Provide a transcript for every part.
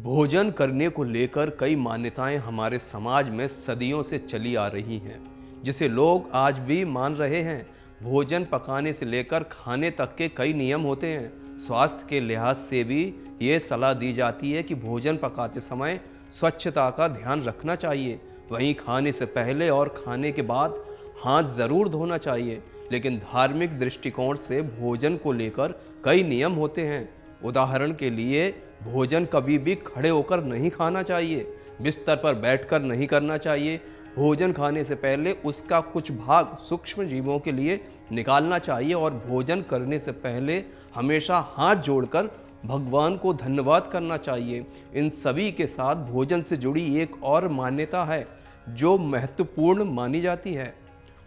भोजन करने को लेकर कई मान्यताएं हमारे समाज में सदियों से चली आ रही हैं, जिसे लोग आज भी मान रहे हैं। भोजन पकाने से लेकर खाने तक के कई नियम होते हैं। स्वास्थ्य के लिहाज से भी ये सलाह दी जाती है कि भोजन पकाते समय स्वच्छता का ध्यान रखना चाहिए। वहीं खाने से पहले और खाने के बाद हाथ ज़रूर धोना चाहिए। लेकिन धार्मिक दृष्टिकोण से भोजन को लेकर कई नियम होते हैं। उदाहरण के लिए भोजन कभी भी खड़े होकर नहीं खाना चाहिए, बिस्तर पर बैठकर नहीं करना चाहिए। भोजन खाने से पहले उसका कुछ भाग सूक्ष्म जीवों के लिए निकालना चाहिए और भोजन करने से पहले हमेशा हाथ जोड़कर भगवान को धन्यवाद करना चाहिए। इन सभी के साथ भोजन से जुड़ी एक और मान्यता है जो महत्वपूर्ण मानी जाती है,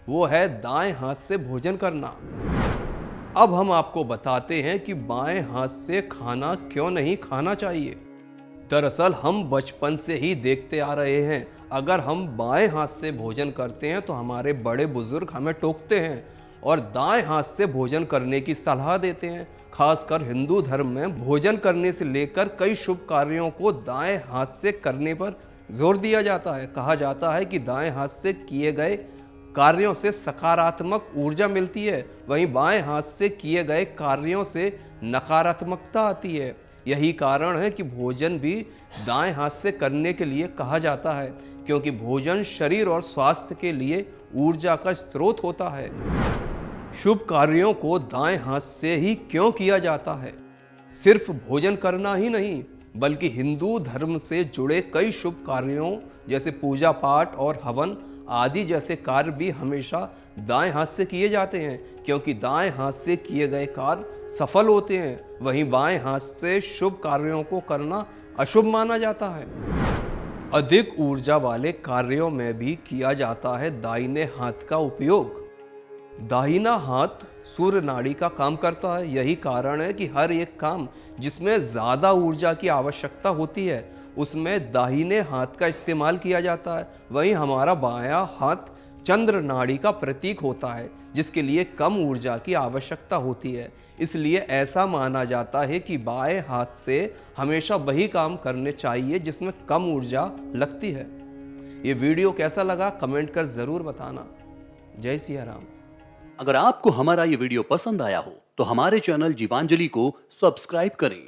वो है दाएं हाथ से भोजन करना। अब हम आपको बताते हैं कि बाएं हाथ से खाना क्यों नहीं खाना चाहिए। दरअसल हम बचपन से ही देखते आ रहे हैं, अगर हम बाएं हाथ से भोजन करते हैं तो हमारे बड़े बुजुर्ग हमें टोकते हैं और दाएं हाथ से भोजन करने की सलाह देते हैं। खासकर हिंदू धर्म में भोजन करने से लेकर कई शुभ कार्यों को दाएं हाथ से करने पर जोर दिया जाता है। कहा जाता है कि दाएं हाथ से किए गए कार्यों से सकारात्मक ऊर्जा मिलती है, वहीं बाएं हाथ से किए गए कार्यों से नकारात्मकता आती है। यही कारण है कि भोजन भी दाएं हाथ से करने के लिए कहा जाता है, क्योंकि भोजन शरीर और स्वास्थ्य के लिए ऊर्जा का स्रोत होता है। शुभ कार्यों को दाएं हाथ से ही क्यों किया जाता है? सिर्फ भोजन करना ही नहीं, बल्कि हिंदू धर्म से जुड़े कई शुभ कार्यों जैसे पूजा पाठ और हवन आदि जैसे कार्य भी हमेशा दाएं हाथ से किए जाते हैं, क्योंकि दाएं हाथ से किए गए कार्य सफल होते हैं। वहीं बाएं हाथ से शुभ कार्यों को करना अशुभ माना जाता है। अधिक ऊर्जा वाले कार्यों में भी किया जाता है दाहिने हाथ का उपयोग। दाहिना हाथ सूर्य नाड़ी का काम करता है। यही कारण है कि हर एक काम जिसमें ज़्यादा ऊर्जा की आवश्यकता होती है उसमें दाहिने हाथ का इस्तेमाल किया जाता है। वहीं हमारा बायां हाथ चंद्र नाड़ी का प्रतीक होता है, जिसके लिए कम ऊर्जा की आवश्यकता होती है। इसलिए ऐसा माना जाता है कि बाएं हाथ से हमेशा वही काम करने चाहिए जिसमें कम ऊर्जा लगती है। ये वीडियो कैसा लगा कमेंट कर ज़रूर बताना। जय सिया राम। अगर आपको हमारा ये वीडियो पसंद आया हो तो हमारे चैनल जीवांजलि को सब्सक्राइब करें